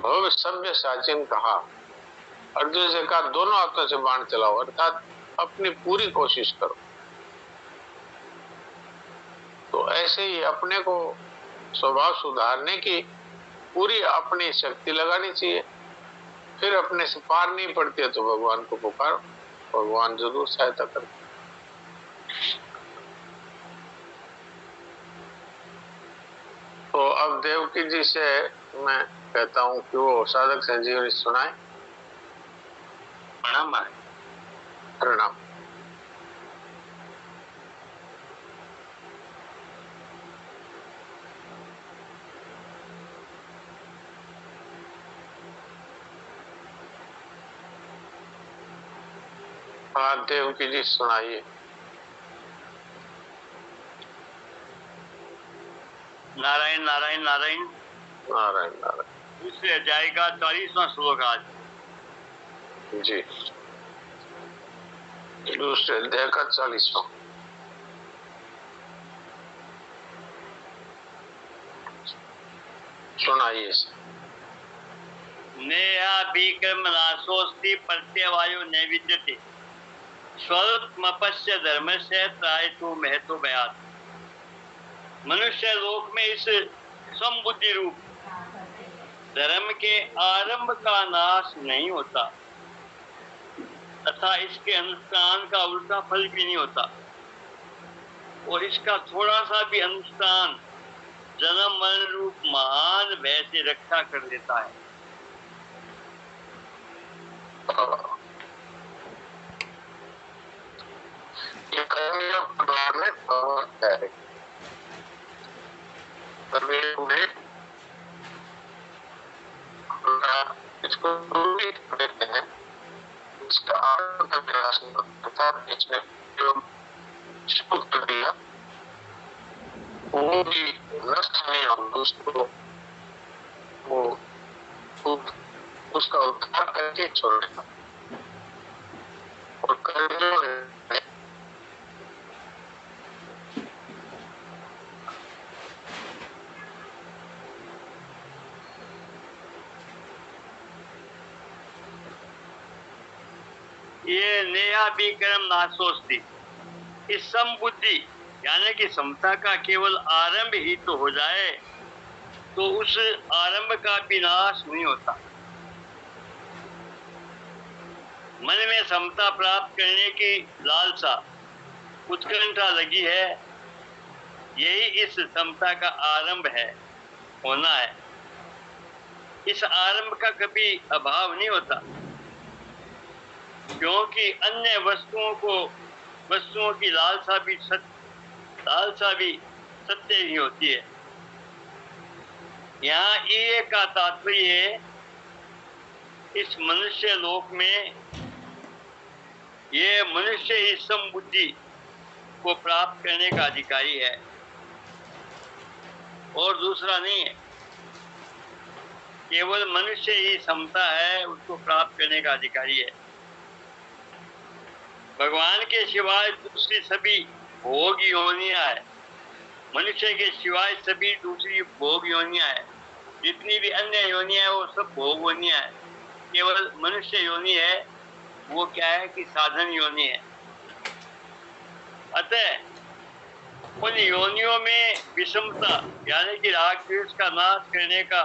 भव्य सभ्य साचिन कहा। अर्जुन से कहा दोनों हाथों से बाण चलाओ, अर्थात अपनी पूरी कोशिश करो। तो ऐसे ही अपने को स्वभाव सुधारने की पूरी अपनी शक्ति लगानी चाहिए। फिर अपने से पार नहीं पड़ती है तो भगवान को पुकारो, भगवान जरूर सहायता करते। तो अब देवकी जी से मैं कहता हूं कि वो साधक संजीवनी सुनाए। प्रणाम। प्रणाम। हाँ देवकी जी सुनाइए। नारायण नारायण नारायण नारायण नारायण। दूसरे अध्याय का 40वां श्लोक आज। जी, दूसरे अध्याय का 40वां। सुनाइए। नेहाभिक्रमनाशोस्ति प्रत्यवायो नैविद्यते स्वल्पमपस्य धर्मस्य त्रायतो महतो भयात्। मनुष्य लोक में इस समबुद्धि रूप धर्म के आरंभ का नाश नहीं होता तथा इसके अनुष्ठान का उल्टा फल भी नहीं होता, और इसका थोड़ा सा भी अनुष्ठान जन्म मरण रूप महान भय से रक्षा कर देता है। ये कर्मयोग प्रभाव में बहुत है। कर्मयोग में इसको दूरी देते हैं, इसका आरंभ का प्रयास नहीं होता, इसमें जो शुभ कर दिया वो भी नष्ट नहीं होगा, उसको वो उसका उद्धार करके छोड़ेगा। और कर्मयोग है ये नेहाभिक्रम नाशोस्ति, इस समबुद्धि यानी कि समता का केवल आरंभ ही तो हो जाए तो उस आरंभ का विनाश नहीं होता। मन में समता प्राप्त करने की लालसा उत्कंठा लगी है, यही इस समता का आरंभ है, होना है। इस आरंभ का कभी अभाव नहीं होता, क्योंकि अन्य वस्तुओं की लालसा भी सत्य ही होती है। यहाँ ये का तात्पर्य है, इस मनुष्य लोक में ये मनुष्य ही समबुद्धि को प्राप्त करने का अधिकारी है और दूसरा नहीं है। केवल मनुष्य ही समता है, उसको प्राप्त करने का अधिकारी है। भगवान के सिवाय दूसरी सभी भोग योनियां है, मनुष्य के सिवाय सभी दूसरी भोग योनियां है। जितनी भी अन्य योनियां है वो सब भोग योनियां है। केवल मनुष्य योनि है वो क्या है कि साधन योनि है। अतः उन योनियों में विषमता यानी कि राग द्वेष का नाश करने का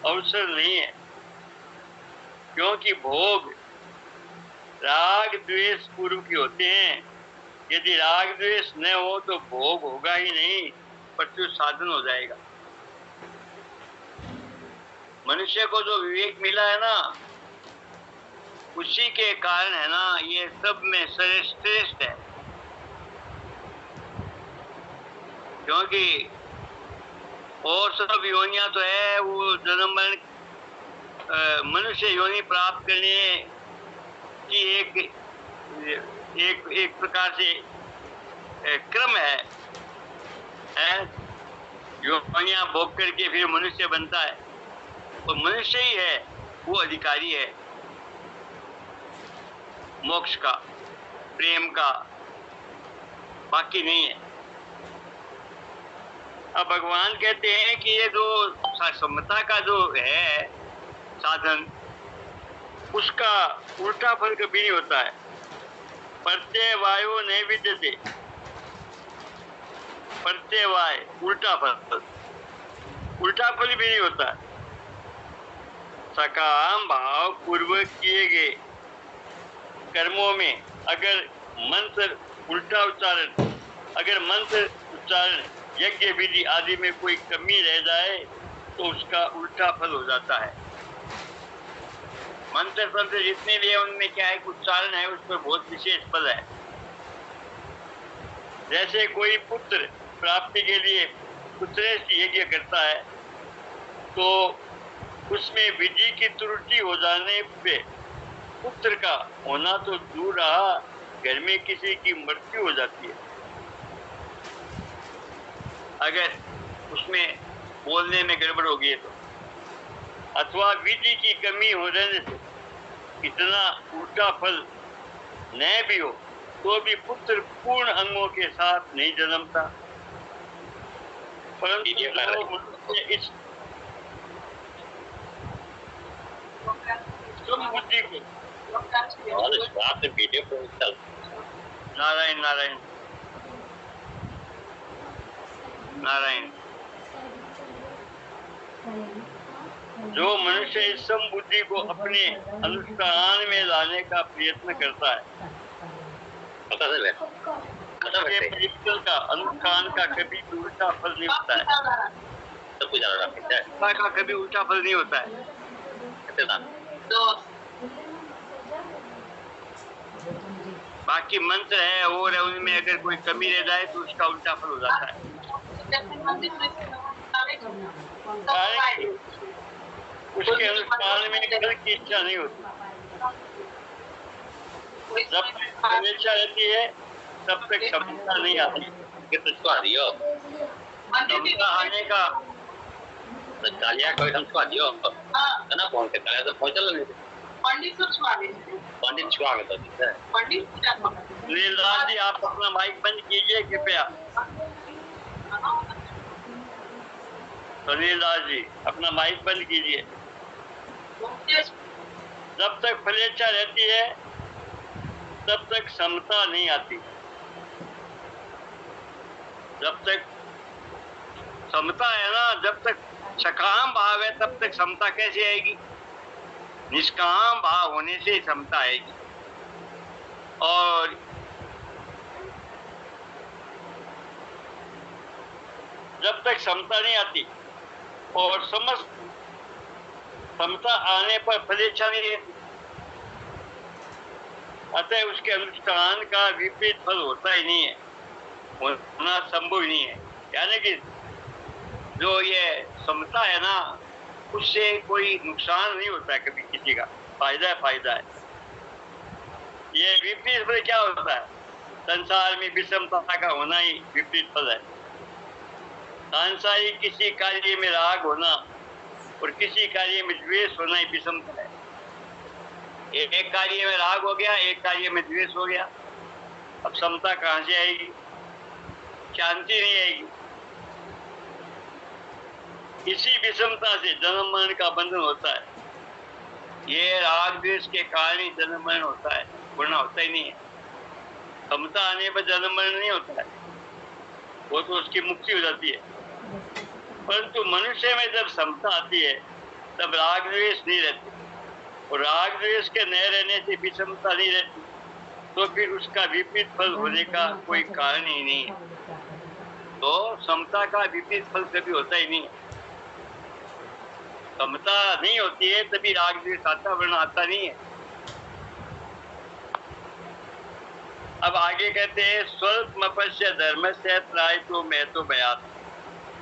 अवसर नहीं है, क्योंकि भोग राग द्वेष पूर्व के होते हैं। यदि राग द्वेष न हो तो भोग होगा ही नहीं, परंतु साधन हो जाएगा। मनुष्य को जो विवेक मिला है ना, उसी के कारण है ना ये सब में श्रेष्ठ है। क्योंकि और सब योनियां तो है वो जन्म मरण मनुष्य योनि प्राप्त करने की एक प्रकार से क्रम है। योनियां भोग करके फिर मनुष्य बनता है, तो मनुष्य ही है वो अधिकारी है मोक्ष का, प्रेम का, बाकी नहीं है। अब भगवान कहते हैं कि ये जो समता का जो है, साधन, उसका उल्टा फल कभी नहीं होता है। प्रत्यय वायो नहीं विद्यते, प्रत्यय वाय उल्टा फल, उल्टा फल भी नहीं होता है। सकाम भाव पूर्वक किए गए कर्मों में अगर मंत्र उल्टा उच्चारण, अगर मंत्र उच्चारण यज्ञ विधि आदि में कोई कमी रह जाए तो उसका उल्टा फल हो जाता है। मंत्र तंत्र जितने भी है उनमें क्या है, उच्चारण है, उस पर बहुत विशेष फल है। जैसे कोई पुत्र प्राप्ति के लिए पुत्रेष्टि यज्ञ करता है तो उसमें विधि की त्रुटि हो जाने पे पुत्र का होना तो दूर रहा, घर में किसी की मृत्यु हो जाती है। अगर उसमें बोलने में गड़बड़ हो गई तो, अथवा विधि की कमी हो जाने से इतना उल्टा फल न भी हो तो भी पुत्र पूर्ण अंगों के साथ नहीं जन्मता। परंतु इस बुद्धि को नारायण नारायण नारायण, जो मनुष्य इस बुद्धि को अपने अनुष्ठान में लाने का प्रयत्न करता है, का अनुष्ठान का कभी उल्टा फल नहीं होता है, का कभी उल्टा फल नहीं होता है। बाकी मंत्र है और है, उनमें अगर कोई कमी रह जाए तो उसका उल्टा फल हो जाता है। उसके अनुष्ठान में फल की इच्छा नहीं होती। जब तक इच्छा रहती है तब तक क्षमता नहीं आती। क्षमता आने का Kalian kau hitam cuat yo, kenapa orang kalian tu pojol ni? पंडित को छुआ दे, पंडित छुआ के तो दिखता है। पंडित क्या करता है? लीलाज जी आप अपना माइक बंद कीजिए कृपया। लीलाज जी अपना माइक बंद कीजिए। जब तक फलेच्छा रहती है तब तक समता नहीं आती। जब तक समता है ना, जब तक सकाम भाव है तब तक समता कैसे आएगी? निष्काम भाव होने से समता आएगी। और जब तक समता नहीं आती और समस्त समता आने पर फलेच्छा नहीं रहती, अतः उसके अनुष्ठान का विपरीत फल होता ही नहीं है, होना संभव नहीं है। यानी कि जो ये समता है ना, उससे कोई नुकसान नहीं होता है कभी किसी का, फायदा है फायदा है। ये विपरीत फल क्या होता है? संसार में विषमता का होना ही विपरीत फल है। सांसारिक किसी कार्य में राग होना और किसी कार्य में द्वेष होना ही विषमता है। एक कार्य में राग हो गया, एक कार्य में द्वेष हो गया, अब समता कहाँ से आएगी? शांति नहीं आएगी। इसी विषमता से जन्म मरण का बंधन होता है। ये राग द्वेष के कारण ही जन्म मरण होता है, वरना होता ही नहीं है। समता आने पर जन्म मरण नहीं होता है, वो तो उसकी मुक्ति हो जाती है। परंतु मनुष्य में जब समता आती है तब राग द्वेष नहीं रहती, और राग द्वेष के न रहने से विषमता नहीं रहती, तो फिर उसका विपरीत फल होने का कोई कारण ही नहीं है। तो समता का विपरीत फल कभी होता ही नहीं है। समता नहीं होती है तभी राग द्वेष आता, वरना आता नहीं है। अब आगे कहते हैं स्वल्पमपश्य धर्म से त्रायतो मैं तो बयात।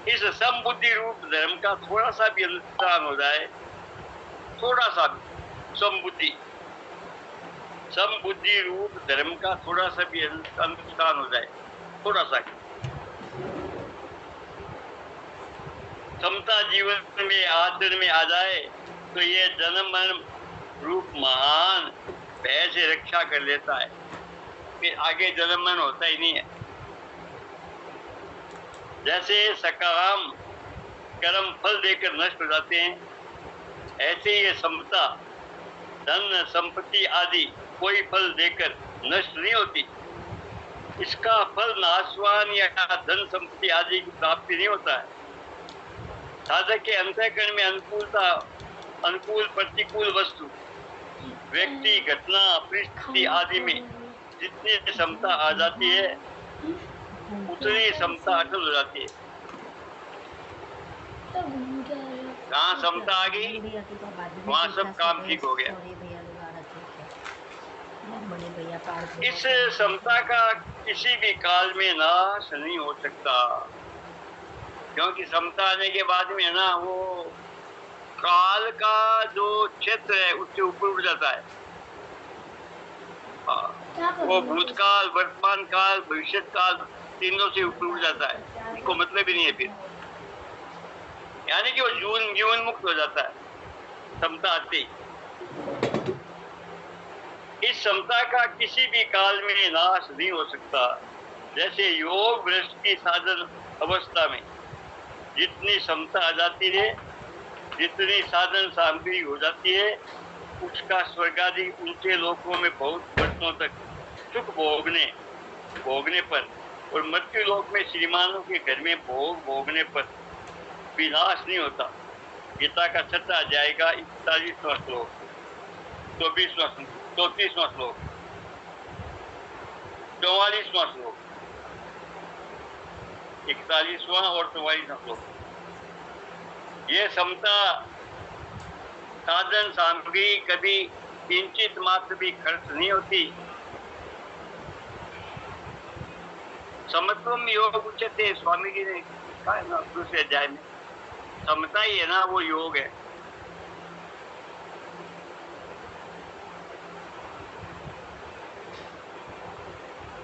इस समबुद्धि रूप धर्म का थोड़ा सा भी अनुष्ठान हो जाए, थोड़ा सा भी समबुद्धि रूप धर्म का थोड़ा सा भी अनुष्ठान हो जाए, थोड़ा सा, समता जीवन में आचरण में आ जाए तो ये जन्म मरण रूप महान भय से रक्षा कर लेता है। फिर आगे जन्म मरण होता ही नहीं है। जैसे सकाम कर्म फल देकर नष्ट हो जाते हैं, ऐसे ये समता धन संपत्ति आदि कोई फल देकर नष्ट नहीं होती। इसका फल नाशवान या धन संपत्ति आदि की प्राप्ति नहीं होता है। साधक के अंतःकरण में अनुकूल प्रतिकूल वस्तु, व्यक्ति, घटना, परिस्थिति आदि में जितनी क्षमता आ जाती है उतनी क्षमता अटल हो जाती है। जहाँ क्षमता आ गई वहाँ सब काम ठीक हो गया। इस क्षमता का किसी भी काल में नाश नहीं हो सकता, क्योंकि क्षमता आने के बाद में ना वो काल का जो क्षेत्र है उससे ऊपर उठ जाता है। वो भूतकाल, वर्तमान काल, भविष्य काल तीनों से ऊपर उठ जाता है। उसको मतलब ही नहीं है फिर, यानी कि वो जीवन मुक्त हो जाता है क्षमता आती। इस क्षमता का किसी भी काल में नाश नहीं हो सकता। जैसे योग भ्रष्ट की साधन अवस्था में जितनी क्षमता आ जाती है, जितनी साधन सामग्री हो जाती है, उसका स्वर्ग आदि ऊंचे लोकों में बहुत वर्षों तक सुख भोगने पर और मृत्यु लोक में श्रीमानों के घर में भोगने पर विनाश नहीं होता। गीता का 6वां अध्याय का 41वां श्लोक, 34वां श्लोक, 44वां श्लोक, 41वां और 44वां श्लोक। ये समता साधन सामग्री कभी किंचित मात्र भी खर्च नहीं होती। समत्वम योग उच्यते, स्वामी जी ने कहा है ना दूसरे अध्याय में, समता ही है ना वो योग है।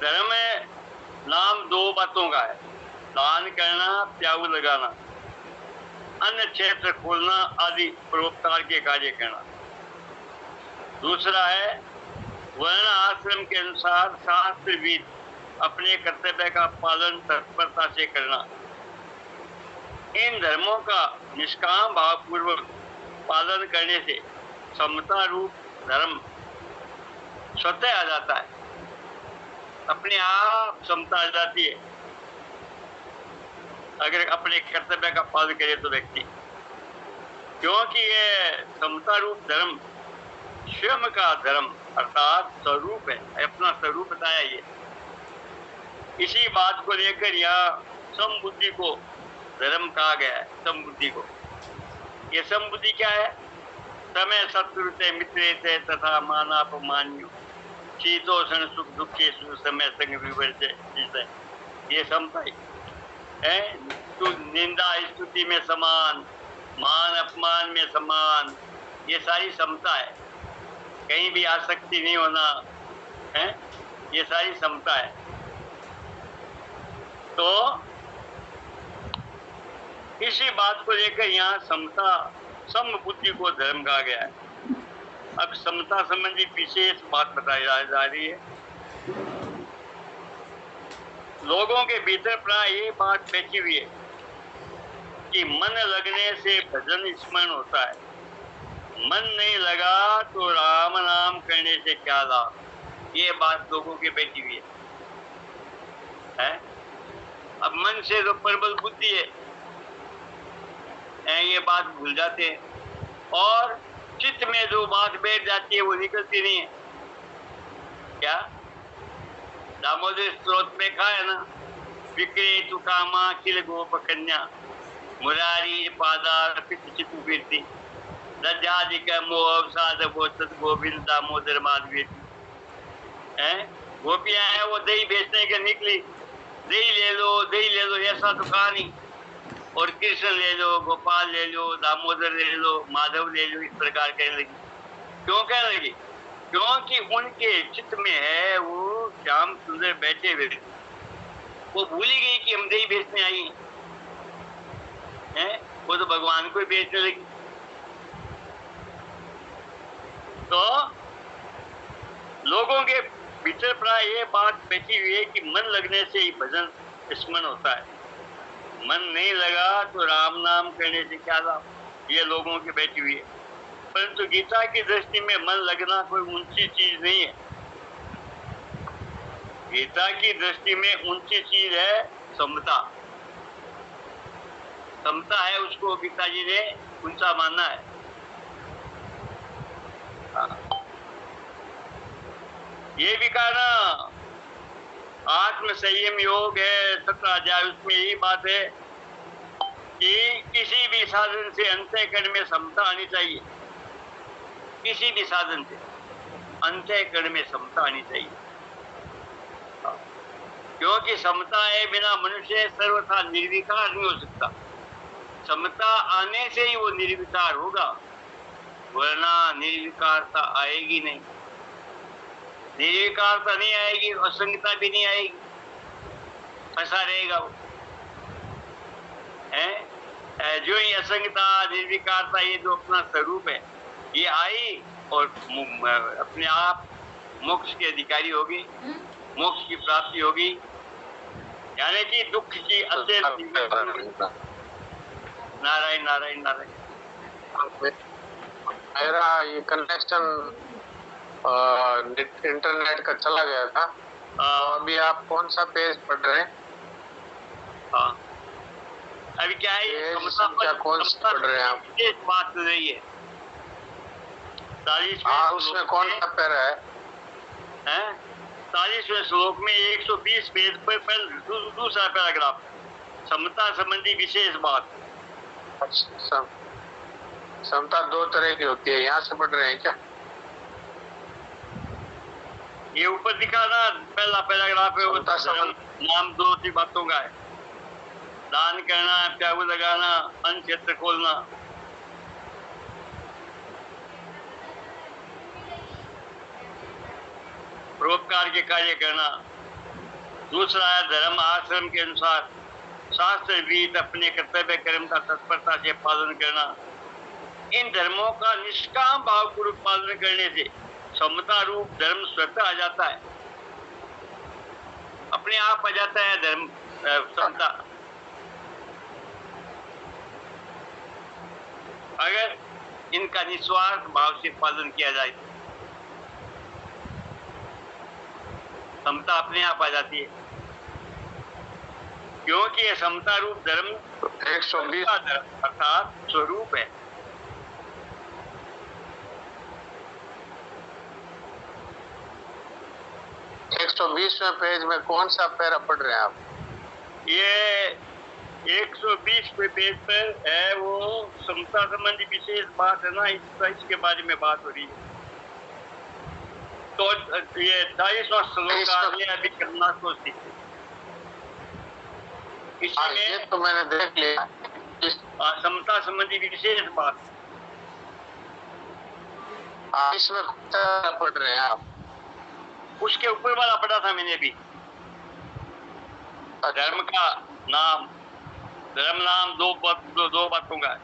धर्म नाम दो बातों का है, दान करना, प्याऊ लगाना, अन्य क्षेत्र खोलना आदि परोपकार के कार्य करना। दूसरा है वर्ण आश्रम के अनुसार शास्त्र विध अपने कर्तव्य का पालन तत्परता से करना। इन धर्मों का निष्काम भाव पूर्वक पालन करने से समता रूप धर्म स्वतः आ जाता है, अपने आप समता आ जाती है अगर अपने कर्तव्य का पालन करे तो व्यक्ति। क्योंकि ये समता रूप धर्म स्वयं का धर्म अर्थात स्वरूप है, अपना स्वरूप बताया ये। इसी बात को लेकर यहाँ समबुद्धि को धर्म कहा गया है। समबुद्धि को, ये समबुद्धि क्या है? समय शत्रुते मित्रेते तथा मानापमान्यो शीतोषण सुख दुखे समय संग विवर्ते, ये समता है। तो निंदा स्तुति में समान, मान अपमान में समान, ये सारी समता है। कहीं भी आसक्ति नहीं होना है, ये सारी समता है। तो इसी बात को लेकर यहाँ समता समबुद्धि को धर्म कहा गया है। अब समता संबंधी विशेष बात बताई जा रही है। लोगों के भीतर प्राय ये बात बैठी हुई है कि मन लगने से भजन स्मरण होता है, मन नहीं लगा तो राम नाम करने से क्या लाभ। ये बात लोगों की बैठी हुई है? अब मन से तो प्रबल बुद्धि है, ये बात भूल जाते हैं और चित्त में जो बात बैठ जाती है वो निकलती नहीं है। क्या दामोदर स्त्रोत में कहा है ना, विक्रेतु कामा किल गोप कन्या मुरारी पादार चितु कीर्ति दज्जादिक मोह साधवो सद गोविंद दामोदर माधवी। गोपियां है वो दही बेचने के निकली, दही ले लो ऐसा तो कहा नहीं, और कृष्ण ले लो, गोपाल ले लो, दामोदर ले लो, माधव ले लो, इस प्रकार कहने लगी। क्यों कहने लगी? क्योंकि उनके चित्त में है वो श्याम सुंदर बैठे हुए, वो भूल ही गई कि हम दही बेचने आई हैं, वो तो भगवान को ही बेचने लगी। तो लोगों के भीतर प्राय ये बात बैठी हुई है कि मन लगने से ही भजन स्मरण होता है, मन नहीं लगा तो राम नाम करने से क्या लाभ। ये लोगों की बैठी हुई है। परंतु गीता की दृष्टि में मन लगना कोई ऊंची चीज नहीं है। गीता की दृष्टि में ऊंची चीज है समता। समता है, उसको गीता जी ने ऊंचा माना है। ये भी कहा ना, आत्म संयम योग है 17 अध्याय, उसमें यही बात है कि किसी भी साधन से अंतःकरण में समता आनी चाहिए। किसी भी साधन से अंतःकरण में समता आनी चाहिए, क्योंकि समता है बिना मनुष्य सर्वथा निर्विकार नहीं हो सकता। समता आने से ही वो निर्विकार होगा, वरना निर्विकारता आएगी नहीं। निर्विकारता नहीं आएगी, असंगता भी नहीं आएगी, फंसा रहेगा वो है। जो ही असंगता निर्विकारता ये जो अपना स्वरूप है ये आई और अपने आप मोक्ष के अधिकारी होगी, मोक्ष की प्राप्ति होगी, यानी कि दुख की नारायण नारायण नारायण। मेरा ये कनेक्शन इंटरनेट का चला गया था। अभी आप कौन सा पेज पढ़ रहे हैं? हाँ, अभी क्या है, क्या कौन सा पढ़ रहे हैं आप? बात कर रही है 40। हाँ, उसमें कौन सा पैरा है? 40वें श्लोक में 120 पेज पर दूसरा पैराग्राफ, समता संबंधी विशेष बात। अच्छा, समता दो तरह की होती है, यहाँ से पढ़ रहे हैं क्या? ये ऊपर दिखा ना, पहला पैराग्राफ है, वो नाम 2 सी बातों का है। दान करना, प्याऊ लगाना, अन्न क्षेत्र खोलना, परोपकार के कार्य करना। दूसरा है धर्म आश्रम के अनुसार शास्त्र विहित अपने कर्तव्य कर्म का तत्परता से पालन करना। इन धर्मों का निष्काम भाव पूर्वक पालन करने से समता रूप धर्म स्वतः आ जाता है, अपने आप आ जाता है धर्म समता। अगर इनका निस्वार्थ भाव से पालन किया जाए तो समता अपने आप आ जाती है, क्योंकि ये समता रूप धर्म 120 अर्थात स्वरूप है। एक 120वें पेज में कौन सा पैरा पढ़ रहे हैं आप? ये 120 पेज पर है, वो समता संबंधी विशेष बात है ना, इसके बारे में बात हो रही है। तो ये 40वां श्लोक अभी करना सोचती थी, ये तो मैंने देख लिया। समता संबंधी विशेष बात, इसमें पढ़ रहे हैं आप? उसके ऊपर वाला पढ़ा था मैंने भी। धर्म का नाम, धर्म नाम दो बातों का है।